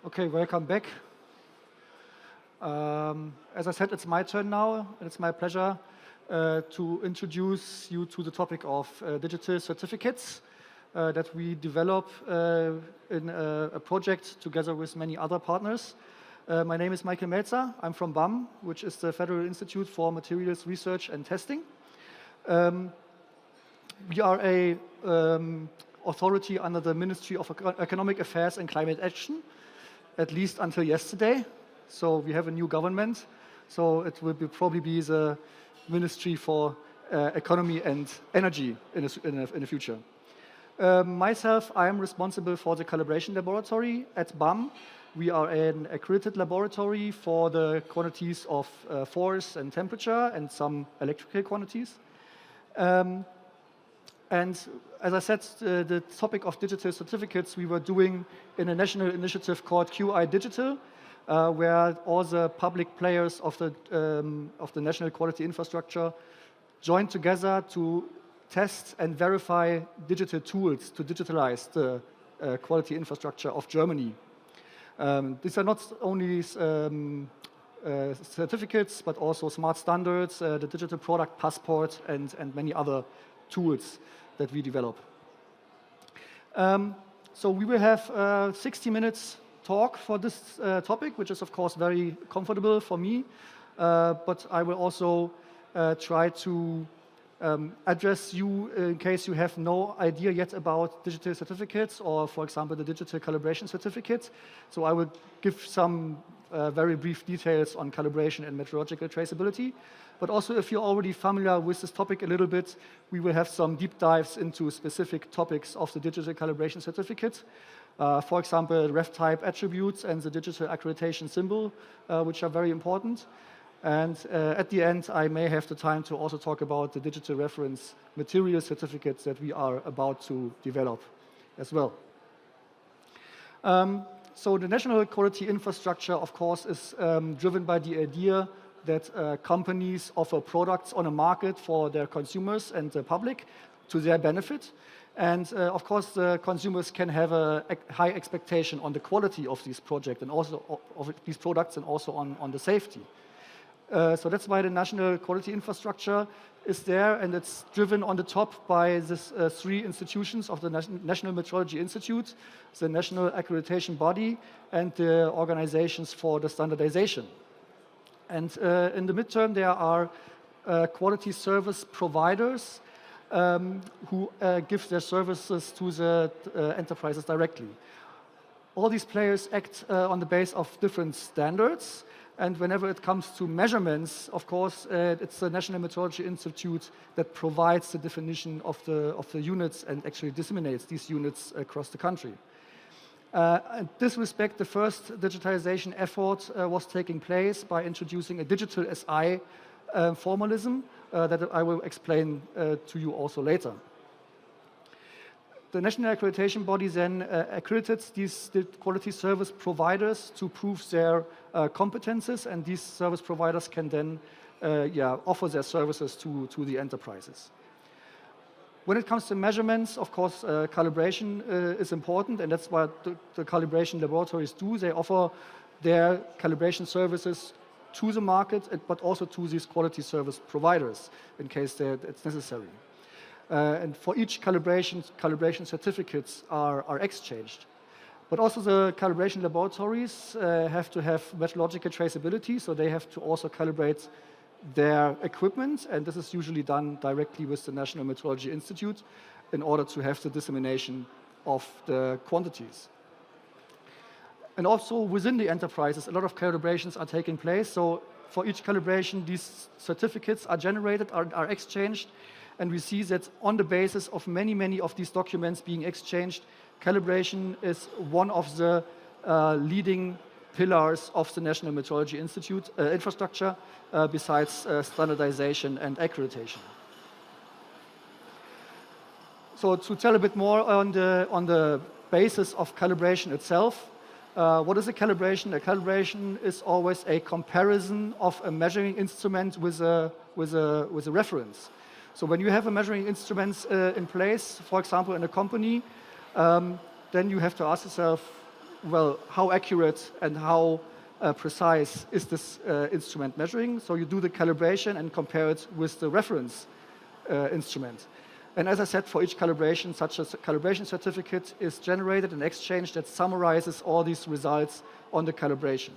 Okay, welcome back. As I said, it's my turn now, and it's my pleasure to introduce you to the topic of digital certificates that we develop in a project together with many other partners. My name is Michael Melzer. I'm from BAM, which is the Federal Institute for Materials Research and Testing. We are a authority under the Ministry of Economic Affairs and Climate Action, at least until yesterday. So we have a new government. So it will probably be the Ministry for Economy and Energy in the future. Myself, I am responsible for the calibration laboratory at BAM. We are an accredited laboratory for the quantities of force and temperature and some electrical quantities. And as I said, the topic of digital certificates we were doing in a national initiative called QI Digital, where all the public players of the national quality infrastructure joined together to test and verify digital tools to digitalize the quality infrastructure of Germany. These are not only certificates, but also smart standards, the digital product passport, and many other tools that we develop. So we will have 60 minutes talk for this topic, which is of course very comfortable for me, but I will also try to address you in case you have no idea yet about digital certificates or, for example, the digital calibration certificate. So I will give some very brief details on calibration and metrological traceability. But also, if you're already familiar with this topic a little bit, we will have some deep dives into specific topics of the digital calibration certificate. For example, ref type attributes and the digital accreditation symbol, which are very important. And at the end, I may have the time to also talk about the digital reference material certificates that we are about to develop as well. So the national quality infrastructure, of course, is driven by the idea that companies offer products on a market for their consumers and the public to their benefit. And of course, the consumers can have a high expectation on the quality of these projects and also of these products and also on the safety. So that's why the national quality infrastructure is there, and it's driven on the top by these three institutions of the National Metrology Institute, the National Accreditation Body, and the organizations for the standardization. And in the midterm, there are quality service providers who give their services to the enterprises directly. All these players act on the base of different standards. And whenever it comes to measurements, of course, it's the National Metrology Institute that provides the definition of the units and actually disseminates these units across the country. In this respect, the first digitization effort was taking place by introducing a digital SI formalism that I will explain to you also later. The National Accreditation Body then accredits these quality service providers to prove their competences, and these service providers can then offer their services to the enterprises. When it comes to measurements, of course, calibration is important, and that's what the calibration laboratories do. They offer their calibration services to the market, but also to these quality service providers in case it's necessary. And for each calibration certificates are exchanged. But also the calibration laboratories have to have metrological traceability, so they have to also calibrate their equipment, and this is usually done directly with the National Metrology Institute in order to have the dissemination of the quantities. And also within the enterprises, a lot of calibrations are taking place. So for each calibration, these certificates are generated, are exchanged, and we see that on the basis of many of these documents being exchanged, calibration is one of the leading pillars of the National Metrology Institute infrastructure, besides standardization and accreditation. So to tell a bit more on the basis of calibration itself, what is a calibration? A calibration is always a comparison of a measuring instrument with a reference. So when you have a measuring instrument in place, for example, in a company, then you have to ask yourself, well, how accurate and how precise is this instrument measuring? So you do the calibration and compare it with the reference instrument. And as I said, for each calibration, such a calibration certificate is generated and exchanged that summarizes all these results on the calibration.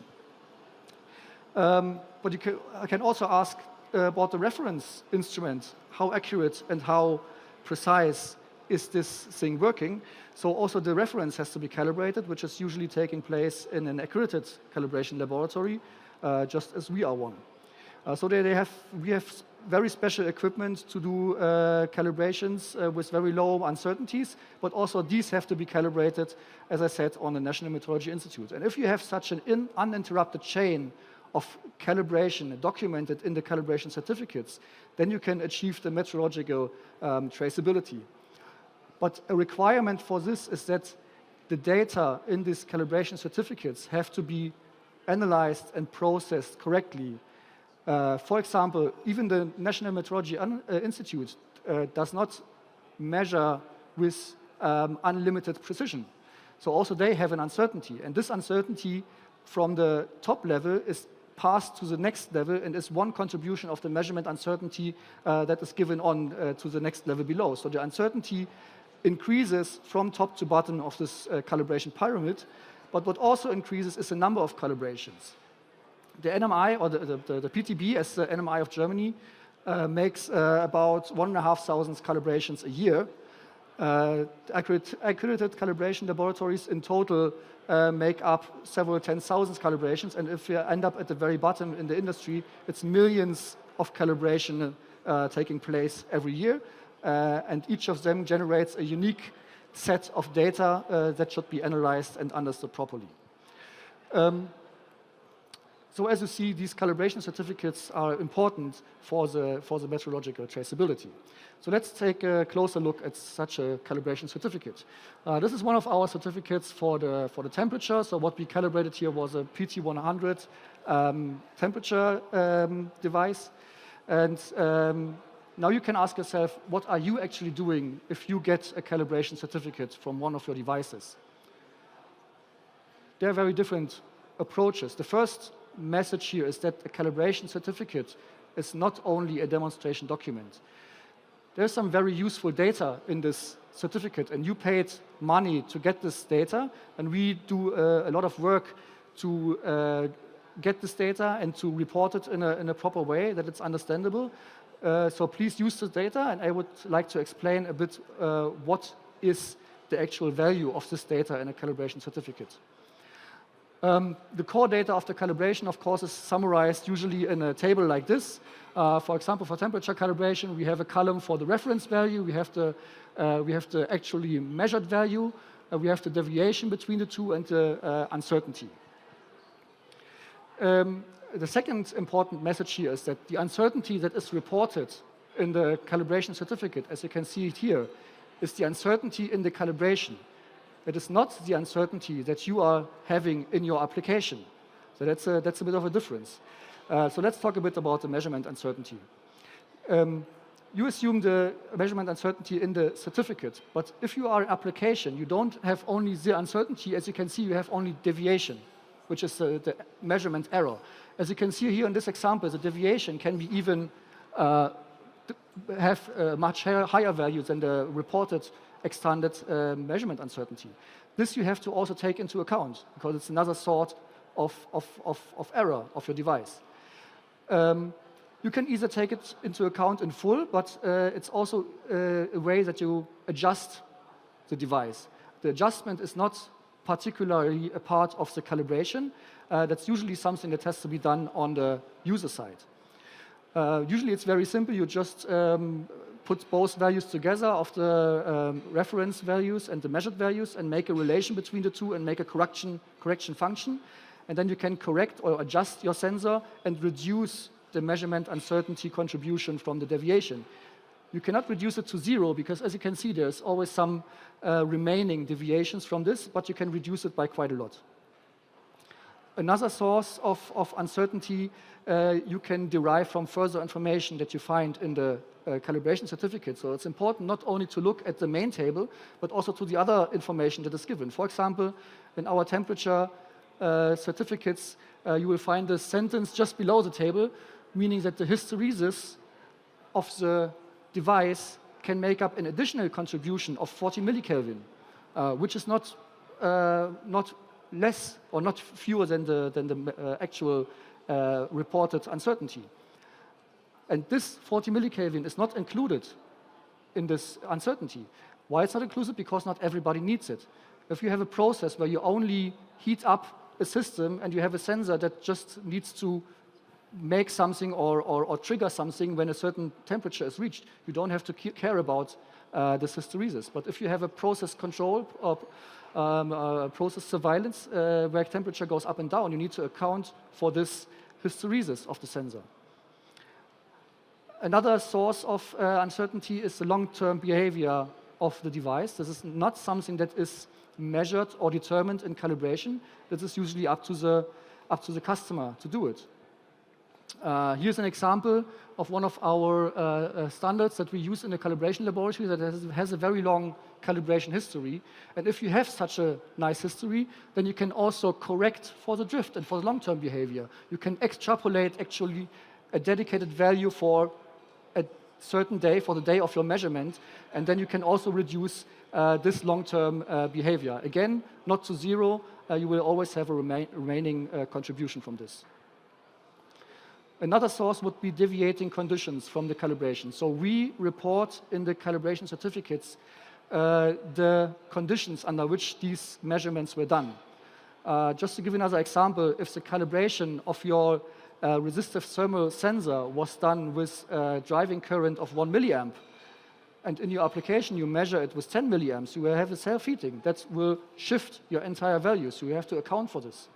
But I can also ask about the reference instrument. How accurate and how precise is this thing working? So also the reference has to be calibrated, which is usually taking place in an accredited calibration laboratory, just as we are one. So we have very special equipment to do calibrations with very low uncertainties, but also these have to be calibrated, as I said, on the National Metrology Institute. And if you have such an uninterrupted chain of calibration documented in the calibration certificates, then you can achieve the metrological traceability. But a requirement for this is that the data in these calibration certificates have to be analyzed and processed correctly. For example, even the National Metrology Institute does not measure with unlimited precision. So also they have an uncertainty. And this uncertainty from the top level is passed to the next level and is one contribution of the measurement uncertainty that is given on to the next level below. So the uncertainty increases from top to bottom of this calibration pyramid, but what also increases is the number of calibrations. The NMI, or the PTB, as the NMI of Germany, makes about 1,500 calibrations a year. Accredited calibration laboratories in total make up several 10,000 calibrations, and if you end up at the very bottom in the industry, it's millions of calibration taking place every year, and each of them generates a unique set of data that should be analyzed and understood properly. So as you see, these calibration certificates are important for the metrological traceability. So let's take a closer look at such a calibration certificate. This is one of our certificates for the temperature. So what we calibrated here was a PT100 temperature device. And now you can ask yourself, what are you actually doing if you get a calibration certificate from one of your devices? There are very different approaches. The first message here is that a calibration certificate is not only a demonstration document. There's some very useful data in this certificate, and you paid money to get this data, and we do a lot of work to get this data and to report it in a proper way that it's understandable. So please use the data, and I would like to explain a bit what is the actual value of this data in a calibration certificate. The core data of the calibration, of course, is summarized usually in a table like this. For example, for temperature calibration, we have a column for the reference value, we have the actually measured value, we have the deviation between the two, and the uncertainty. The second important message here is that the uncertainty that is reported in the calibration certificate, as you can see it here, is the uncertainty in the calibration. It is not the uncertainty that you are having in your application. So that's a bit of a difference. So let's talk a bit about the measurement uncertainty. You assume the measurement uncertainty in the certificate, but if you are an application, you don't have only the uncertainty. As you can see, you have only deviation, which is the measurement error. As you can see here in this example, the deviation can be even have much higher values than the reported extended measurement uncertainty. This you have to also take into account, because it's another sort of error of your device. You can either take it into account in full, but it's also a way that you adjust the device. The adjustment is not particularly a part of the calibration. That's usually something that has to be done on the user side. Usually it's very simple. You just put both values together of the reference values and the measured values and make a relation between the two and make a correction function. And then you can correct or adjust your sensor and reduce the measurement uncertainty contribution from the deviation. You cannot reduce it to zero because, as you can see, there's always some remaining deviations from this, but you can reduce it by quite a lot. Another source of uncertainty you can derive from further information that you find in the calibration certificate. So it's important not only to look at the main table, but also to the other information that is given. For example, in our temperature certificates, you will find a sentence just below the table, meaning that the hysteresis of the device can make up an additional contribution of 40 millikelvin, which is not less or not fewer than the actual reported uncertainty. And this 40 millikelvin is not included in this uncertainty. Why it's not included? Because not everybody needs it. If you have a process where you only heat up a system and you have a sensor that just needs to make something or trigger something when a certain temperature is reached, you don't have to care about this hysteresis. But if you have a process control or process surveillance where temperature goes up and down, you need to account for this hysteresis of the sensor. Another source of uncertainty is the long-term behavior of the device. This is not something that is measured or determined in calibration. This is usually up to the customer to do it. Here's an example of one of our standards that we use in the calibration laboratory that has a very long calibration history. And if you have such a nice history, then you can also correct for the drift and for the long-term behavior. You can extrapolate actually a dedicated value for a certain day, for the day of your measurement, and then you can also reduce this long-term behavior. Again, not to zero, you will always have a remaining contribution from this. Another source would be deviating conditions from the calibration. So we report in the calibration certificates the conditions under which these measurements were done. Just to give another example, if the calibration of your resistive thermal sensor was done with a driving current of 1 milliamp, and in your application you measure it with 10 milliamps, you will have a self-heating. That will shift your entire value, so you have to account for this.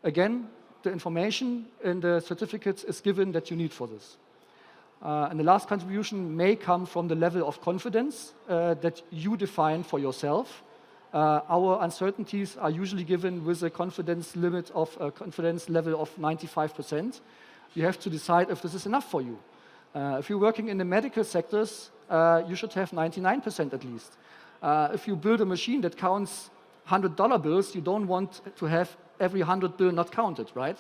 Again, the information in the certificates is given that you need for this. And the last contribution may come from the level of confidence that you define for yourself. Our uncertainties are usually given with a confidence limit of a confidence level of 95%. You have to decide if this is enough for you. If you're working in the medical sectors, you should have 99% at least. If you build a machine that counts $100 bills, you don't want to have every 100 bill not counted, right?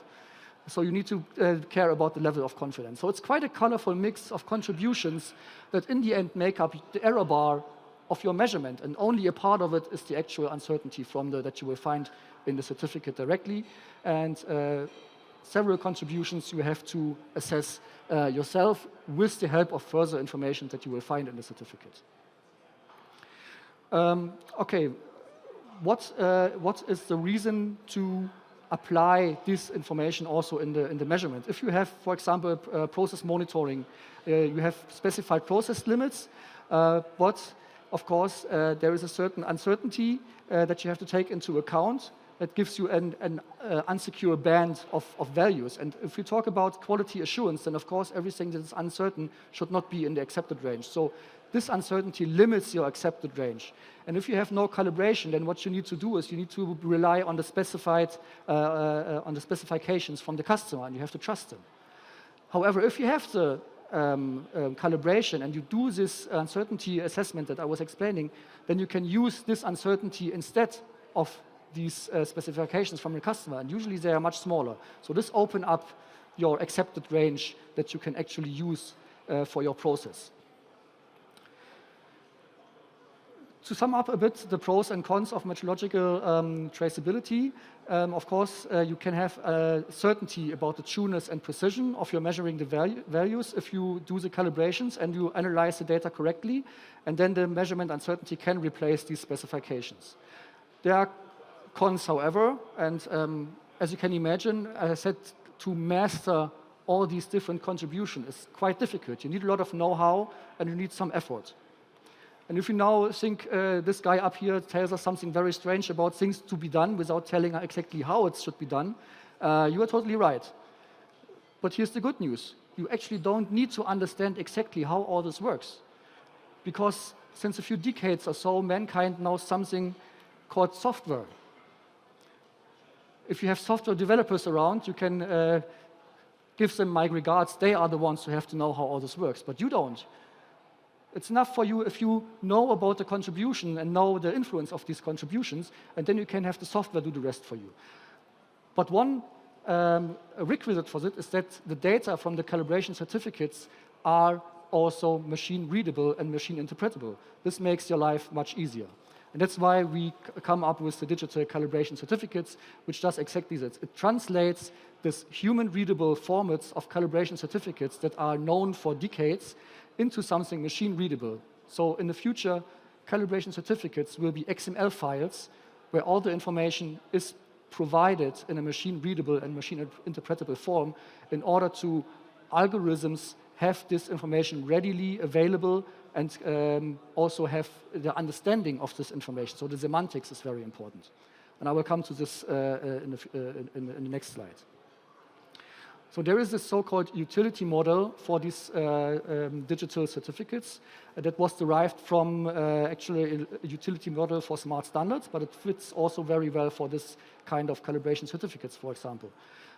So you need to care about the level of confidence. So it's quite a colorful mix of contributions that in the end make up the error bar of your measurement, and only a part of it is the actual uncertainty that you will find in the certificate directly, and several contributions you have to assess yourself with the help of further information that you will find in the certificate. Okay, what is the reason to apply this information also in the measurement? If you have, for example, process monitoring, you have specified process limits, but of course, there is a certain uncertainty that you have to take into account that gives you an unsecure band of values. And if you talk about quality assurance, then of course everything that is uncertain should not be in the accepted range. So this uncertainty limits your accepted range. And if you have no calibration, then what you need to do is you need to rely on the specifications from the customer, and you have to trust them. However, if you have the calibration and you do this uncertainty assessment that I was explaining, then you can use this uncertainty instead of these specifications from the customer, and usually they are much smaller. So this opens up your accepted range that you can actually use for your process. To sum up a bit the pros and cons of metrological traceability, of course, you can have certainty about the trueness and precision of your measuring the values if you do the calibrations and you analyze the data correctly, and then the measurement uncertainty can replace these specifications. There are cons, however, and as you can imagine, as I said, to master all these different contributions is quite difficult. You need a lot of know-how and you need some effort. And if you now think this guy up here tells us something very strange about things to be done without telling exactly how it should be done, you are totally right. But here's the good news. You actually don't need to understand exactly how all this works. Because since a few decades or so, mankind knows something called software. If you have software developers around, you can give them my regards. They are the ones who have to know how all this works, but you don't. It's enough for you if you know about the contribution and know the influence of these contributions, and then you can have the software do the rest for you. But one requisite for it is that the data from the calibration certificates are also machine readable and machine interpretable. This makes your life much easier. And that's why we come up with the digital calibration certificates, which does exactly this. It translates this human-readable formats of calibration certificates that are known for decades into something machine-readable. So in the future, calibration certificates will be XML files where all the information is provided in a machine-readable and machine-interpretable form in order to algorithms have this information readily available and also have the understanding of this information. So the semantics is very important. And I will come to this in the next slide. So there is this so-called utility model for these digital certificates that was derived from actually a utility model for smart standards, but it fits also very well for this kind of calibration certificates, for example.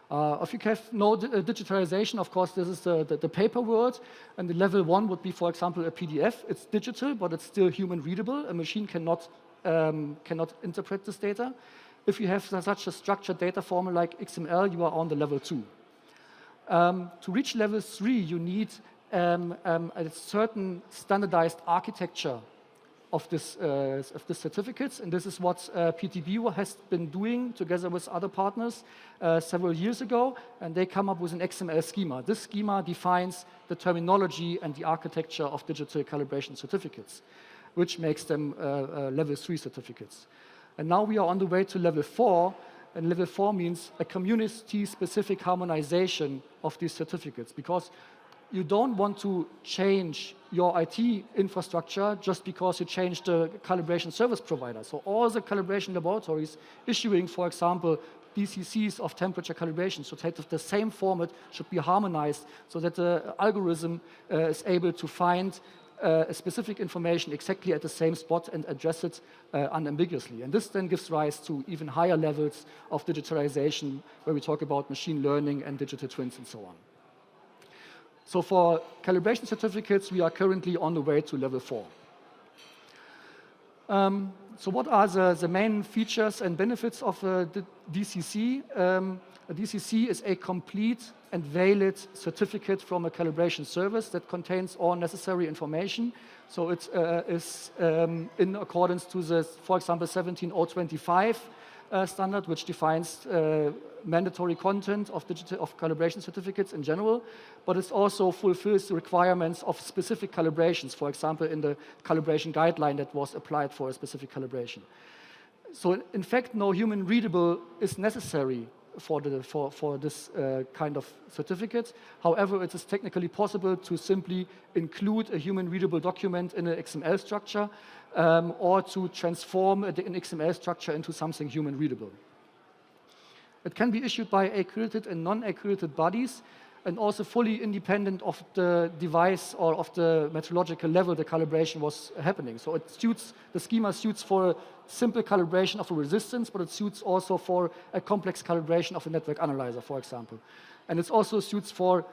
If you have no digitalization, of course, this is the paper world, and the level 1 would be, for example, a PDF. It's digital, but it's still human readable. A machine cannot interpret this data. If you have such a structured data format like XML, you are on the level 2. To reach level 3, you need a certain standardized architecture of this certificates, and this is what PTB has been doing together with other partners several years ago, and they come up with an XML schema. This schema defines the terminology and the architecture of digital calibration certificates, which makes them level 3 certificates. And now we are on the way to level 4, and level 4 means a community-specific harmonization of these certificates, because you don't want to change your IT infrastructure just because you change the calibration service provider. So all the calibration laboratories issuing, for example, DCCs of temperature calibration, so that the same format should be harmonized so that the algorithm is able to find a specific information exactly at the same spot and address it unambiguously. And this then gives rise to even higher levels of digitalization, where we talk about machine learning and digital twins and so on. So for calibration certificates, we are currently on the way to level 4. So what are the main features and benefits of the DCC? A DCC is a complete and valid certificate from a calibration service that contains all necessary information. So it is in accordance to the, for example, 17025 standard, which defines mandatory content of calibration certificates in general, but it also fulfills the requirements of specific calibrations, for example, in the calibration guideline that was applied for a specific calibration. So in fact, no human readable is necessary for this kind of certificate. However, it is technically possible to simply include a human readable document in an XML structure or to transform an XML structure into something human readable. It can be issued by accredited and non-accredited bodies, and also fully independent of the device or of the metrological level the calibration was happening. So it suits, the schema suits for a simple calibration of a resistance, but it suits also for a complex calibration of a network analyzer, for example. And it also suits for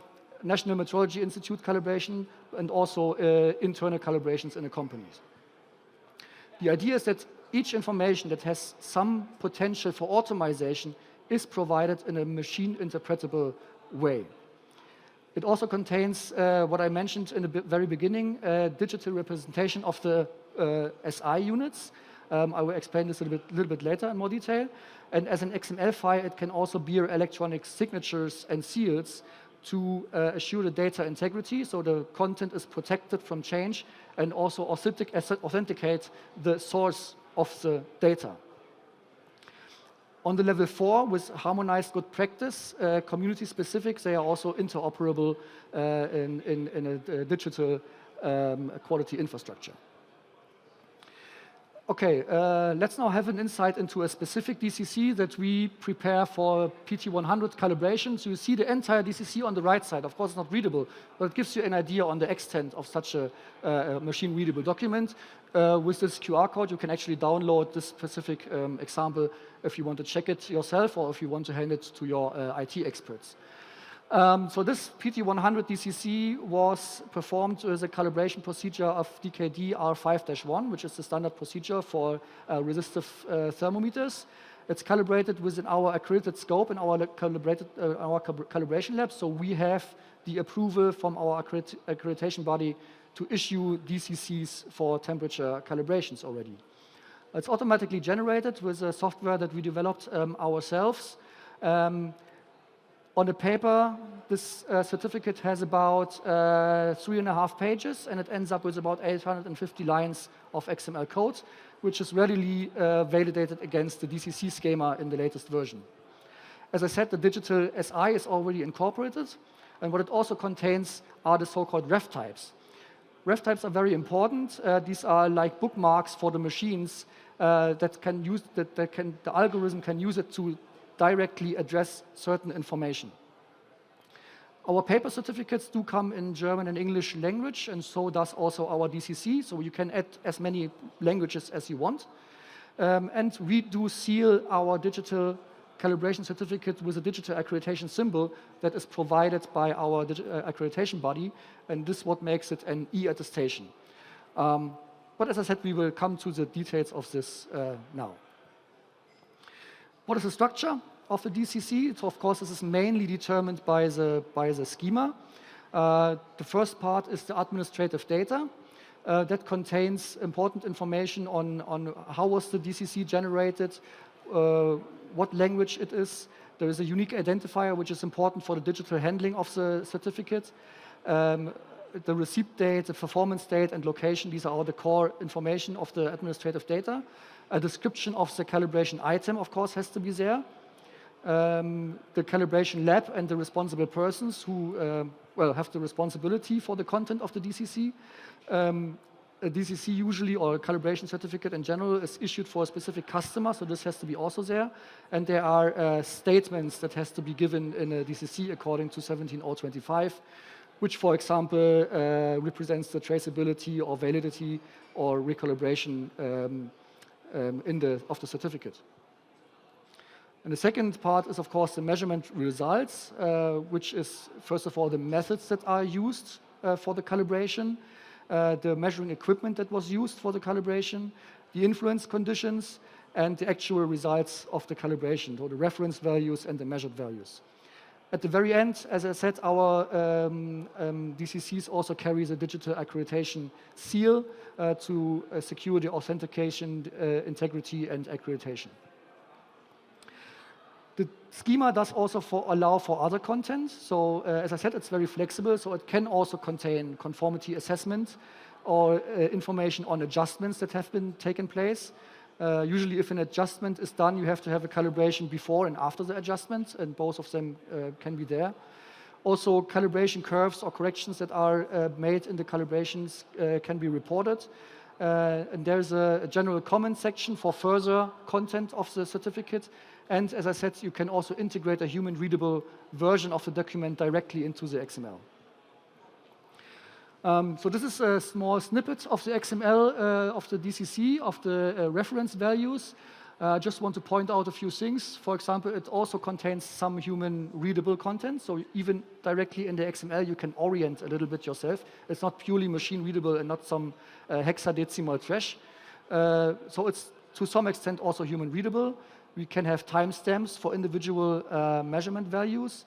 National Metrology Institute calibration and also internal calibrations in the companies. The idea is that each information that has some potential for automation is provided in a machine interpretable way. It also contains what I mentioned in the very beginning, digital representation of the SI units. I will explain this a little bit later in more detail. And as an XML file, it can also bear electronic signatures and seals to assure the data integrity, so the content is protected from change, and also authenticate the source of the data. On the level 4, with harmonized good practice, community-specific, they are also interoperable in a digital quality infrastructure. Okay, let's now have an insight into a specific DCC that we prepare for PT100 calibration. So you see the entire DCC on the right side. Of course, it's not readable, but it gives you an idea on the extent of such a machine-readable document. With this QR code, you can actually download this specific example if you want to check it yourself or if you want to hand it to your IT experts. So this PT100 DCC was performed with a calibration procedure of DKD R5-1, which is the standard procedure for resistive thermometers. It's calibrated within our accredited scope in our calibration lab, so we have the approval from our accreditation body to issue DCCs for temperature calibrations already. It's automatically generated with a software that we developed ourselves. On the paper, this certificate has about 3.5 pages, and it ends up with about 850 lines of XML code, which is readily validated against the DCC schema in the latest version. As I said, the digital SI is already incorporated, and what it also contains are the so-called ref types. Ref types are very important. These are like bookmarks for the machines that the algorithm can use it to directly address certain information. Our paper certificates do come in German and English language, and so does also our DCC, so you can add as many languages as you want. And we do seal our digital calibration certificate with a digital accreditation symbol that is provided by our accreditation body, and this is what makes it an e-attestation. But as I said, we will come to the details of this now. What is the structure of the DCC? So of course, this is mainly determined by the schema. The first part is the administrative data that contains important information on how was the DCC generated, what language it is. There is a unique identifier which is important for the digital handling of the certificate. The receipt date, the performance date, and location, these are all the core information of the administrative data. A description of the calibration item, of course, has to be there. The calibration lab and the responsible persons who have the responsibility for the content of the DCC. A DCC usually, or a calibration certificate in general, is issued for a specific customer, so this has to be also there. And there are statements that has to be given in a DCC according to 17025, which, for example, represents the traceability or validity or recalibration of the certificate. And the second part is, of course, the measurement results, which is, first of all, the methods that are used for the calibration, the measuring equipment that was used for the calibration, the influence conditions, and the actual results of the calibration, so the reference values and the measured values. At the very end, as I said, our DCCs also carry the digital accreditation seal to secure the authentication, integrity, and accreditation. The schema does also allow for other content. So as I said, it's very flexible, so it can also contain conformity assessment or information on adjustments that have been taken place. Usually if an adjustment is done, you have to have a calibration before and after the adjustment, and both of them can be there. Also, calibration curves or corrections that are made in the calibrations can be reported. And there's a general comment section for further content of the certificate. And as I said, you can also integrate a human-readable version of the document directly into the XML. So this is a small snippet of the XML of the DCC, of the reference values. I just want to point out a few things. For example, it also contains some human-readable content. So even directly in the XML, you can orient a little bit yourself. It's not purely machine-readable and not some hexadecimal trash. So it's to some extent also human-readable. We can have timestamps for individual measurement values.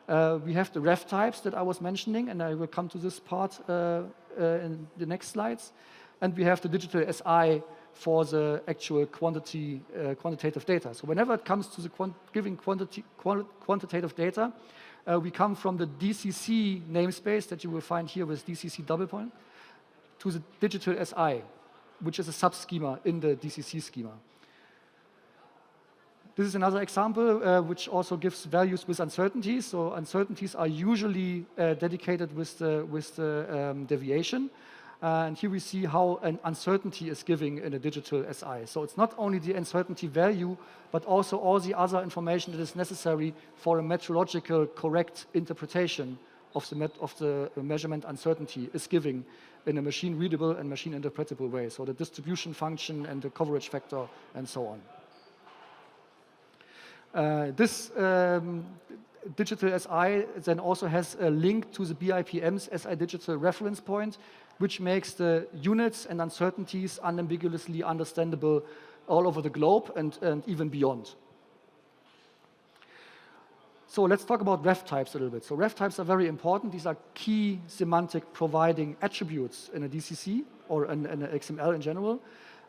We have the ref types that I was mentioning, and I will come to this part in the next slides. And we have the digital SI for the actual quantitative data. So whenever it comes to the giving quantitative data, we come from the DCC namespace that you will find here with DCC double point to the digital SI, which is a sub-schema in the DCC schema. This is another example which also gives values with uncertainties. So uncertainties are usually dedicated with the deviation. And here we see how an uncertainty is given in a digital SI. So it's not only the uncertainty value, but also all the other information that is necessary for a metrological correct interpretation of the measurement uncertainty is given in a machine-readable and machine-interpretable way. So the distribution function and the coverage factor and so on. Digital SI then also has a link to the BIPM's SI Digital reference point, which makes the units and uncertainties unambiguously understandable all over the globe and even beyond. So let's talk about ref types a little bit. So ref types are very important. These are key semantic providing attributes in a DCC or in a XML in general.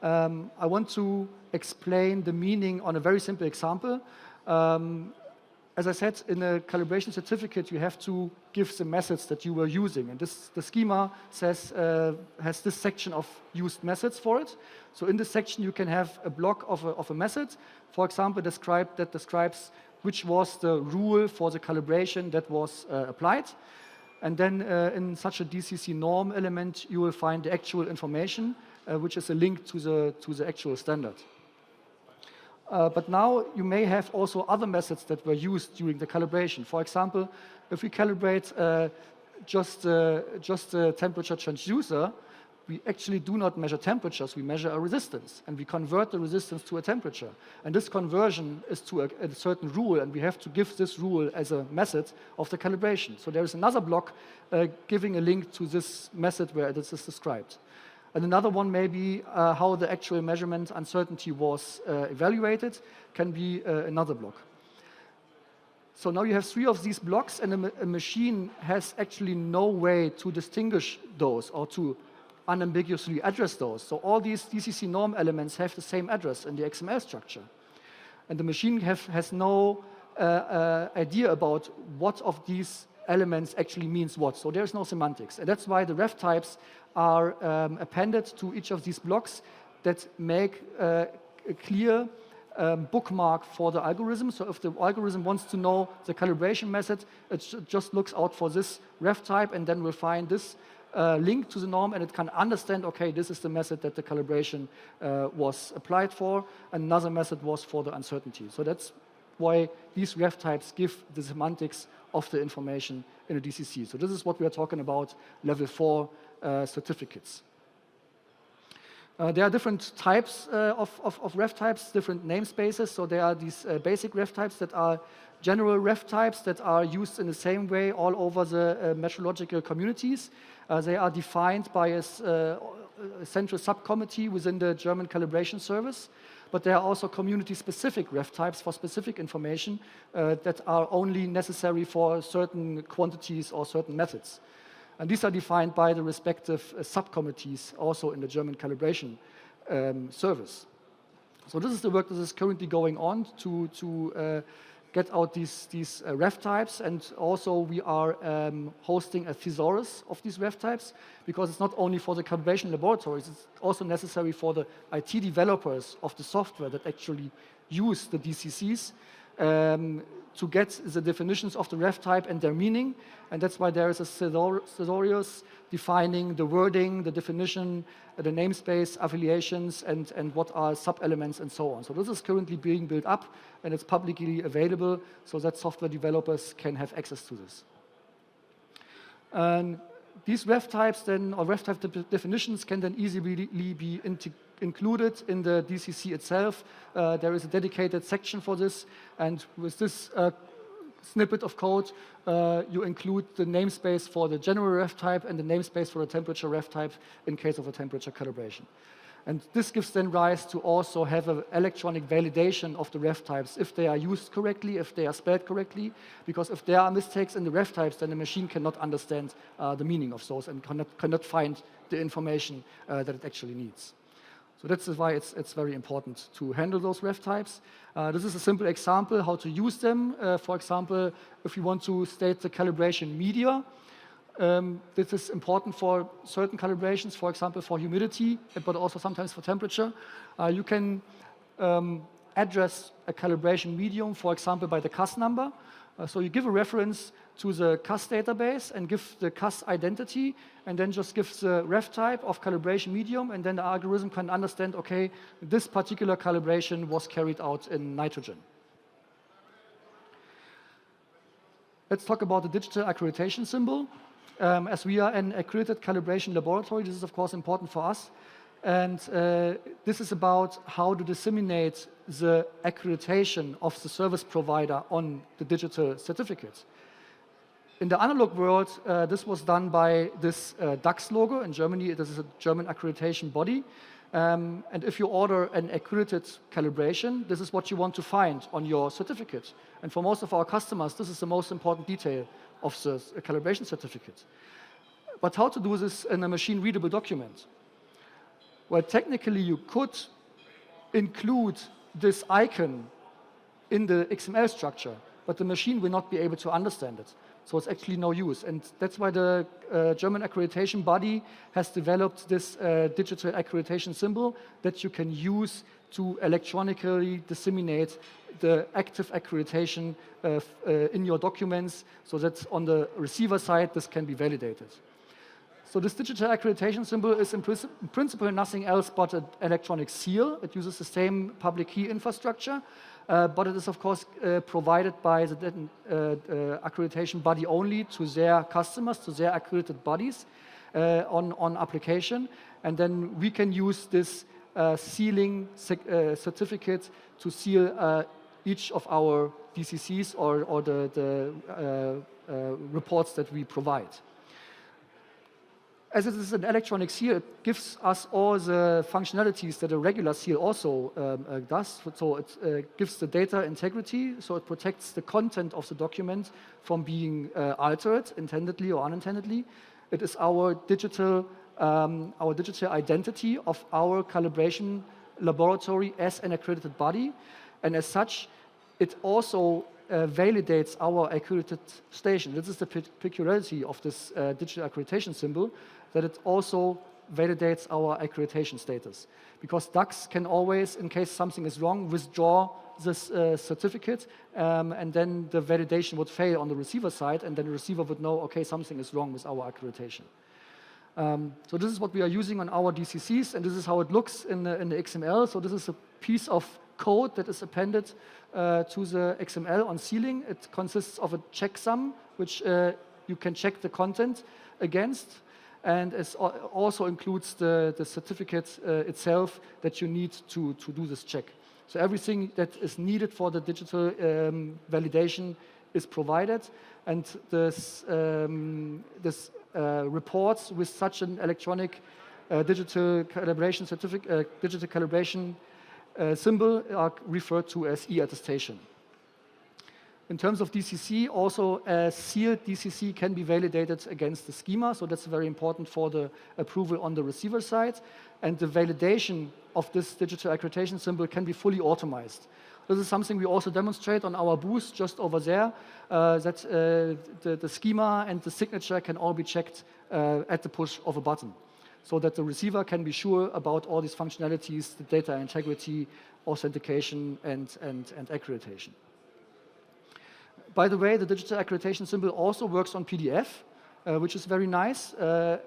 I want to explain the meaning on a very simple example. As I said, in a calibration certificate, you have to give the methods that you were using. And the schema says, has this section of used methods for it. So in this section, you can have a block of a method, for example, that describes which was the rule for the calibration that was applied. And then in such a DCC norm element, you will find the actual information, which is a link to the actual standard. But now you may have also other methods that were used during the calibration. For example, if we calibrate just the temperature transducer, we actually do not measure temperatures, we measure a resistance, and we convert the resistance to a temperature. And this conversion is to a certain rule, and we have to give this rule as a method of the calibration. So there is another block giving a link to this method where this is described. And another one may be how the actual measurement uncertainty was evaluated, can be another block. So now you have 3 of these blocks, and a machine has actually no way to distinguish those or to unambiguously address those. So all these DCC norm elements have the same address in the XML structure. And the machine has no idea about what of these elements actually means what. So there's no semantics. And that's why the ref types are appended to each of these blocks that make a clear bookmark for the algorithm. So if the algorithm wants to know the calibration method, it just looks out for this ref type and then will find this link to the norm, and it can understand, okay, this is the method that the calibration was applied for, and another method was for the uncertainty. So that's why these ref types give the semantics of the information in a DCC. So this is what we are talking about, level 4 certificates. There are different types of ref types, different namespaces. So there are these basic ref types that are general ref types that are used in the same way all over the metrological communities. They are defined by a central subcommittee within the German calibration service. But there are also community-specific ref types for specific information that are only necessary for certain quantities or certain methods. And these are defined by the respective subcommittees also in the German calibration service. So this is the work that is currently going on to get out these ref types, and also we are hosting a thesaurus of these ref types, because it's not only for the calibration laboratories, it's also necessary for the IT developers of the software that actually use the DCCs to get the definitions of the ref type and their meaning, and that's why there is a thesaurus defining the wording, the definition, the namespace, affiliations, and what are sub-elements and so on. So this is currently being built up, and it's publicly available so that software developers can have access to this. And these ref types then, or ref type definitions, can then easily be included in the DCC itself. There is a dedicated section for this, and with this snippet of code, you include the namespace for the general ref type and the namespace for the temperature ref type in case of a temperature calibration. And this gives then rise to also have an electronic validation of the ref types if they are used correctly, if they are spelled correctly, because if there are mistakes in the ref types, then the machine cannot understand the meaning of those and cannot find the information that it actually needs. So that's why it's very important to handle those ref types. This is a simple example how to use them. For example, if you want to state the calibration media, this is important for certain calibrations, for example, for humidity, but also sometimes for temperature. You can address a calibration medium, for example, by the CAS number. So you give a reference to the CAS database and give the CAS identity, and then just give the ref type of calibration medium, and then the algorithm can understand, okay, this particular calibration was carried out in nitrogen. Let's talk about the digital accreditation symbol. As we are an accredited calibration laboratory, this is of course important for us. And this is about how to disseminate the accreditation of the service provider on the digital certificate. In the analog world, this was done by this DAX logo. In Germany, it is a German accreditation body. And if you order an accredited calibration, this is what you want to find on your certificate. And for most of our customers, this is the most important detail of the calibration certificate. But how to do this in a machine-readable document? Well, technically, you could include this icon in the XML structure, but the machine will not be able to understand it. So it's actually no use. And that's why the German accreditation body has developed this digital accreditation symbol that you can use to electronically disseminate the active accreditation in your documents, so that on the receiver side, this can be validated. So this digital accreditation symbol is in principle nothing else but an electronic seal. It uses the same public key infrastructure, but it is of course provided by the accreditation body only to their customers, to their accredited bodies on application. And then we can use this sealing certificate to seal each of our DCCs or the reports that we provide. As it is an electronic seal, it gives us all the functionalities that a regular seal also does. So it gives the data integrity, so it protects the content of the document from being altered, intendedly or unintendedly. It is our digital identity of our calibration laboratory as an accredited body. And as such, it also validates our accredited station. This is the peculiarity of this digital accreditation symbol, that it also validates our accreditation status. Because DAX can always, in case something is wrong, withdraw this certificate, and then the validation would fail on the receiver side, and then the receiver would know, okay, something is wrong with our accreditation. So this is what we are using on our DCCs, and this is how it looks in the XML. So this is a piece of code that is appended to the XML on sealing. It consists of a checksum, which you can check the content against, and it also includes the certificate itself that you need to do this check. So everything that is needed for the digital validation is provided, and this reports with such an electronic digital calibration certificate, digital calibration symbol are referred to as e-attestation. In terms of DCC, also a sealed DCC can be validated against the schema, so that's very important for the approval on the receiver side. And the validation of this digital accreditation symbol can be fully automized. This is something we also demonstrate on our booth just over there, that the schema and the signature can all be checked at the push of a button, so that the receiver can be sure about all these functionalities, the data integrity, authentication, and accreditation. By the way, the digital accreditation symbol also works on PDF, which is very nice.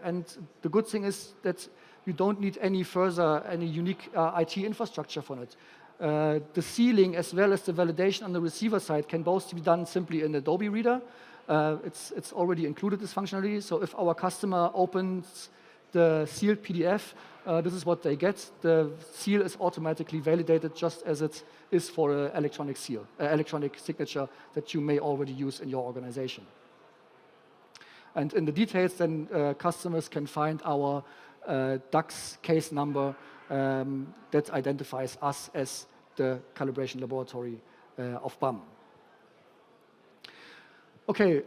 And the good thing is that you don't need any unique IT infrastructure for it. The sealing as well as the validation on the receiver side can both be done simply in Adobe Reader. It's already included, this functionality. So if our customer opens the sealed PDF, this is what they get. The seal is automatically validated just as it is for an electronic seal, electronic signature that you may already use in your organization. And in the details, then customers can find our DAX case number that identifies us as the calibration laboratory of BAM. Okay,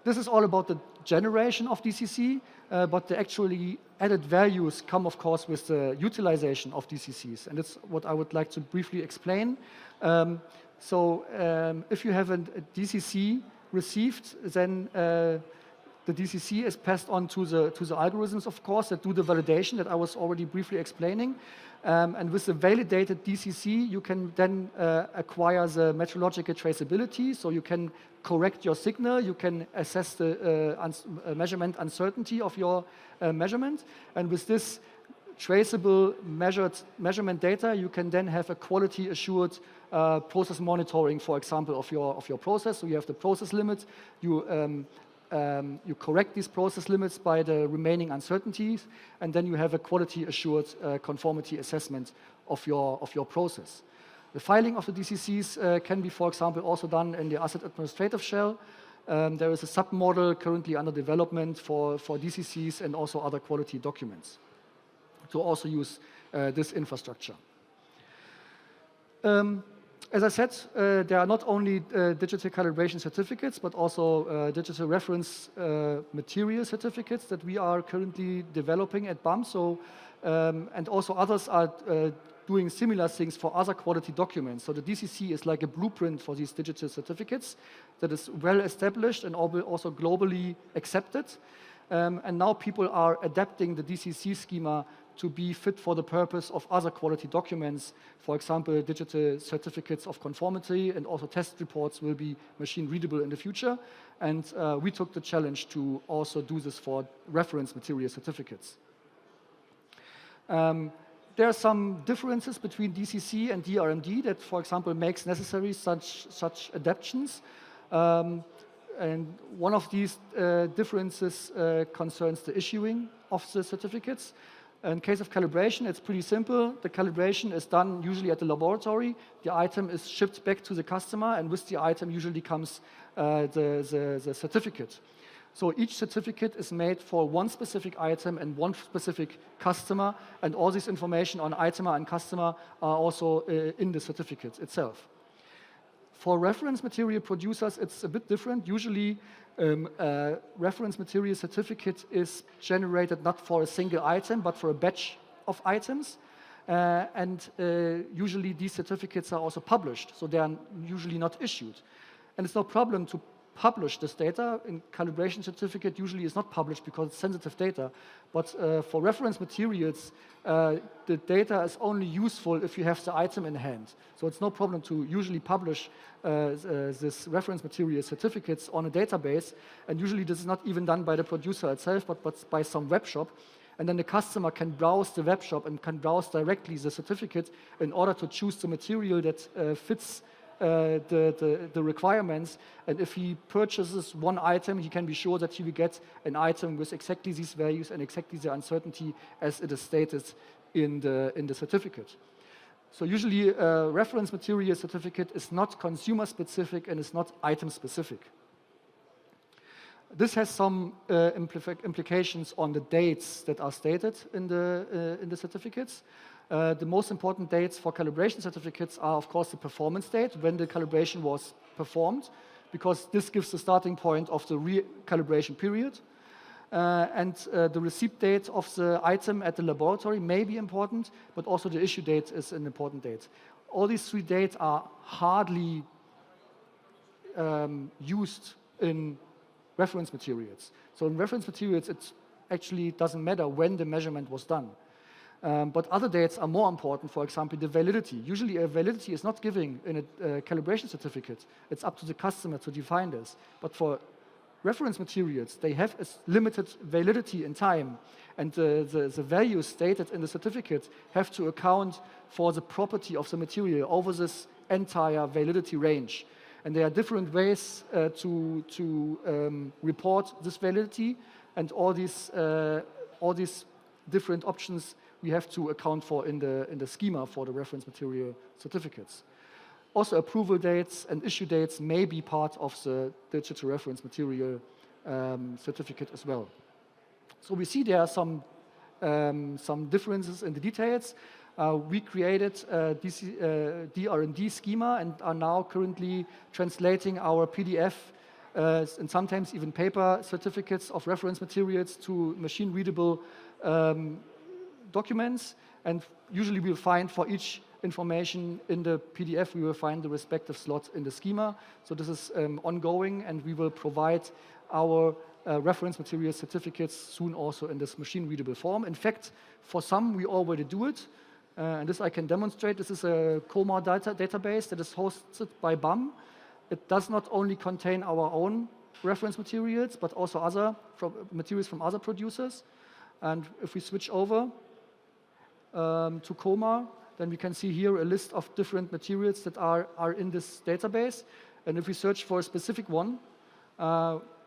this is all about the generation of DCC, but the actually added values come, of course, with the utilization of DCCs, and that's what I would like to briefly explain. If you have a DCC received, then the DCC is passed on to the algorithms, of course, that do the validation that I was already briefly explaining. And with the validated DCC, you can then acquire the metrological traceability, so you can correct your signal, you can assess the measurement uncertainty of your measurement, and with this traceable measurement data, you can then have a quality assured process monitoring, for example, of your process. So you have the process limit, you you correct these process limits by the remaining uncertainties, and then you have a quality assured conformity assessment of your process. The filing of the DCCs can be, for example, also done in the asset administrative shell. There is a submodel currently under development for DCCs and also other quality documents to also use this infrastructure. As I said, there are not only digital calibration certificates, but also digital reference material certificates that we are currently developing at BAM. So, and also others are doing similar things for other quality documents. So the DCC is like a blueprint for these digital certificates that is well established and also globally accepted. And now people are adapting the DCC schema to be fit for the purpose of other quality documents. For example, digital certificates of conformity and also test reports will be machine readable in the future. And we took the challenge to also do this for reference material certificates. There are some differences between DCC and DRMD that, for example, makes necessary such adaptations. And one of these differences concerns the issuing of the certificates. In case of calibration, it's pretty simple. The calibration is done usually at the laboratory. The item is shipped back to the customer, and with the item usually comes the certificate. So each certificate is made for one specific item and one specific customer, and all this information on item and customer are also in the certificate itself. For reference material producers, it's a bit different. Usually, a reference material certificate is generated not for a single item, but for a batch of items. Usually, these certificates are also published, so they are usually not issued. And it's no problem to publish this data. In calibration certificate, usually is not published because it's sensitive data. But for reference materials, the data is only useful if you have the item in hand. So it's no problem to usually publish this reference material certificates on a database. And usually this is not even done by the producer itself, but by some web shop. And then the customer can browse the web shop and can browse directly the certificate in order to choose the material that fits the requirements. And if he purchases one item, he can be sure that he will get an item with exactly these values and exactly the uncertainty as it is stated in the certificate. So usually a reference material certificate is not consumer specific and is not item specific. This has some implications on the dates that are stated in the certificates. The most important dates for calibration certificates are, of course, the performance date, when the calibration was performed, because this gives the starting point of the recalibration period. The receipt date of the item at the laboratory may be important, but also the issue date is an important date. All these three dates are hardly used in reference materials. So in reference materials, it actually doesn't matter when the measurement was done. But other dates are more important, for example, the validity. Usually a validity is not given in a calibration certificate. It's up to the customer to define this. But for reference materials, they have a limited validity in time. And the values stated in the certificate have to account for the property of the material over this entire validity range. And there are different ways to report this validity, and all these different options we have to account for in the schema for the reference material certificates. Also, approval dates and issue dates may be part of the digital reference material certificate as well. So we see there are some differences in the details. We created this DRMD schema and are now currently translating our PDF and sometimes even paper certificates of reference materials to machine-readable documents. And usually we'll find for each information in the PDF, we will find the respective slot in the schema. So this is ongoing, and we will provide our reference material certificates soon also in this machine-readable form. In fact, for some, we already do it. And this I can demonstrate. This is a COMA database that is hosted by BAM. It does not only contain our own reference materials, but also materials from other producers. And if we switch over to COMA, then we can see here a list of different materials that are in this database. And if we search for a specific one,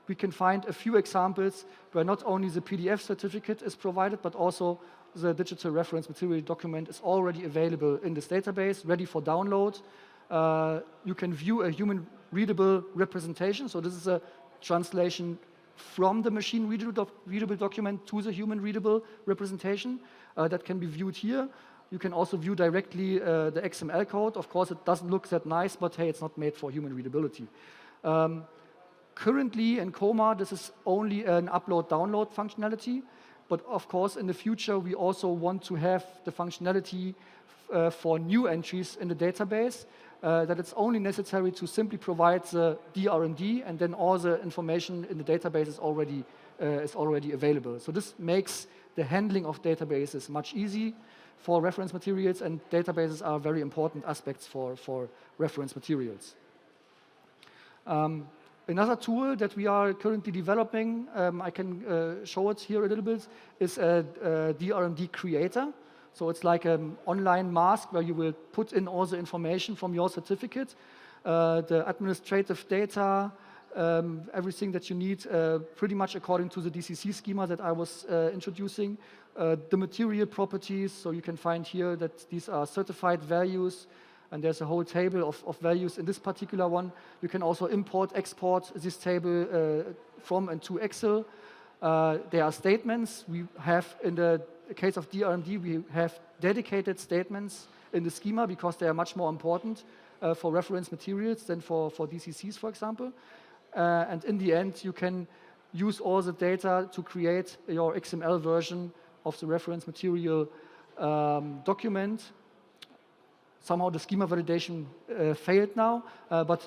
we can find a few examples where not only the PDF certificate is provided, but also the digital reference material document is already available in this database, ready for download. You can view a human-readable representation. So this is a translation from the machine-readable document to the human-readable representation that can be viewed here. You can also view directly the XML code. Of course, it doesn't look that nice, but hey, it's not made for human readability. Currently in COMA, this is only an upload-download functionality. But of course, in the future, we also want to have the functionality for new entries in the database, that it's only necessary to simply provide the DRMD, and then all the information in the database is already available. So this makes the handling of databases much easier for reference materials, and databases are very important aspects for reference materials. Another tool that we are currently developing, I can show it here a little bit, is a DRMD creator. So it's like an online mask where you will put in all the information from your certificate, the administrative data, everything that you need, pretty much according to the DCC schema that I was introducing. The material properties, so you can find here that these are certified values, and there's a whole table of values in this particular one. You can also import, export this table from and to Excel. There are statements. We have, in the case of DRMD, we have dedicated statements in the schema because they are much more important for reference materials than for DCCs, for example. And in the end, you can use all the data to create your XML version of the reference material document. Somehow the schema validation failed now, but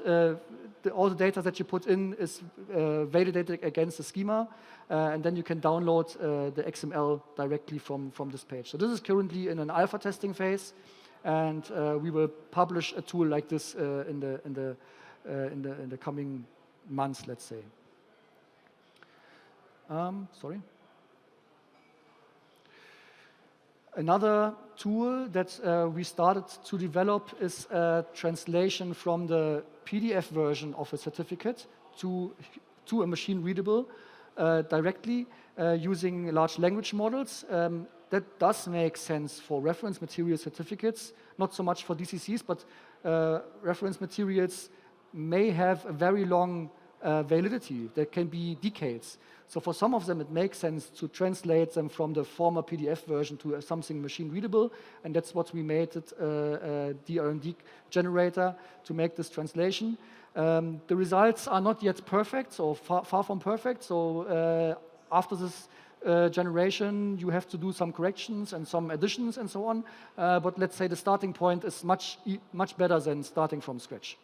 all the data that you put in is validated against the schema, and then you can download the XML directly from this page. So this is currently in an alpha testing phase, and we will publish a tool like this in the coming months, let's say. Sorry. Another tool that we started to develop is a translation from the PDF version of a certificate to a machine-readable directly using large language models. That does make sense for reference material certificates, not so much for DCCs, but reference materials may have a very long validity that can be decades. So for some of them, it makes sense to translate them from the former PDF version to something machine-readable, and that's what we made it a DRMD generator to make this translation. The results are not yet perfect, so far from perfect. So after this generation, you have to do some corrections and some additions and so on. But let's say the starting point is much better than starting from scratch.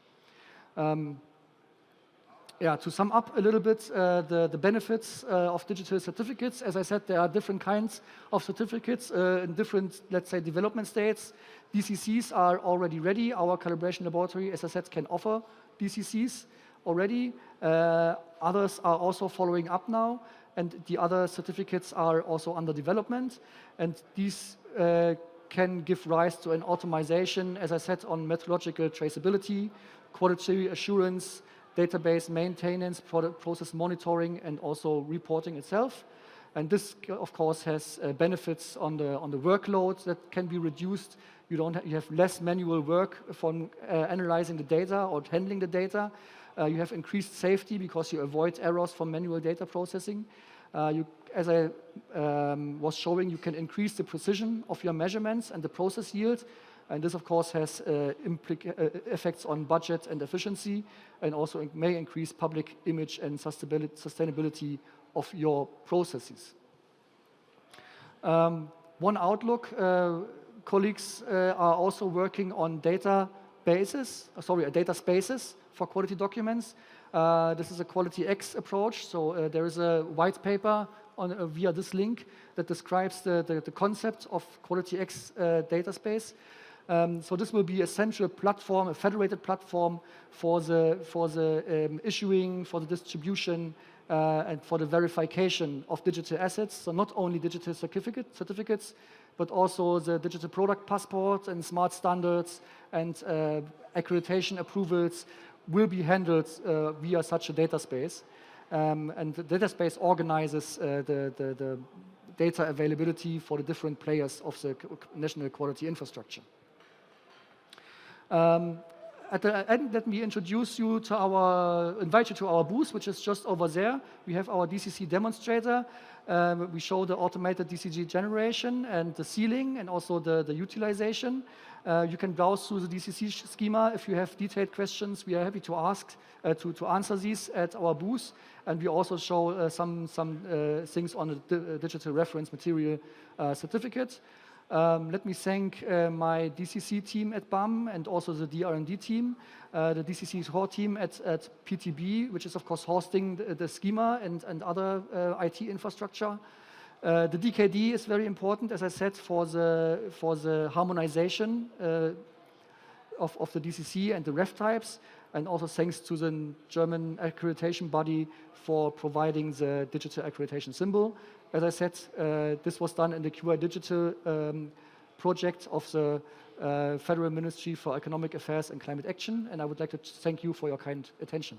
Yeah, to sum up a little bit, the benefits of digital certificates. As I said, there are different kinds of certificates in different, let's say, development states. DCCs are already ready. Our calibration laboratory, as I said, can offer DCCs already. Others are also following up now, and the other certificates are also under development. And these can give rise to an automation, as I said, on metrological traceability, quality assurance, database maintenance, process monitoring, and also reporting itself. And this, of course, has benefits on the workload that can be reduced. You have less manual work from analyzing the data or handling the data. You have increased safety because you avoid errors from manual data processing. As I was showing, you can increase the precision of your measurements and the process yield. And this, of course, has effects on budget and efficiency, and also may increase public image and sustainability of your processes. One outlook, colleagues are also working on data spaces for quality documents. This is a Quality X approach. So there is a white paper via this link that describes the concept of Quality X data space. So this will be a central platform, a federated platform for the issuing, for the distribution, and for the verification of digital assets. So not only digital certificates, but also the digital product passport and smart standards and accreditation approvals will be handled via such a data space. And the data space organizes the data availability for the different players of the national quality infrastructure. At the end, let me invite you to our booth, which is just over there. We have our DCC demonstrator. We show the automated DCG generation and the sealing and also the utilization. You can browse through the DCC schema. If you have detailed questions, we are happy to answer these at our booth. And we also show some things on the digital reference material certificate. Let me thank my DCC team at BAM and also the DR&D team, the DCC core team at PTB, which is of course hosting the schema and other IT infrastructure. The DKD is very important, as I said, for the harmonization of the DCC and the ref types, and also thanks to the German accreditation body for providing the digital accreditation symbol. As I said, this was done in the QI Digital project of the Federal Ministry for Economic Affairs and Climate Action, and I would like to thank you for your kind attention.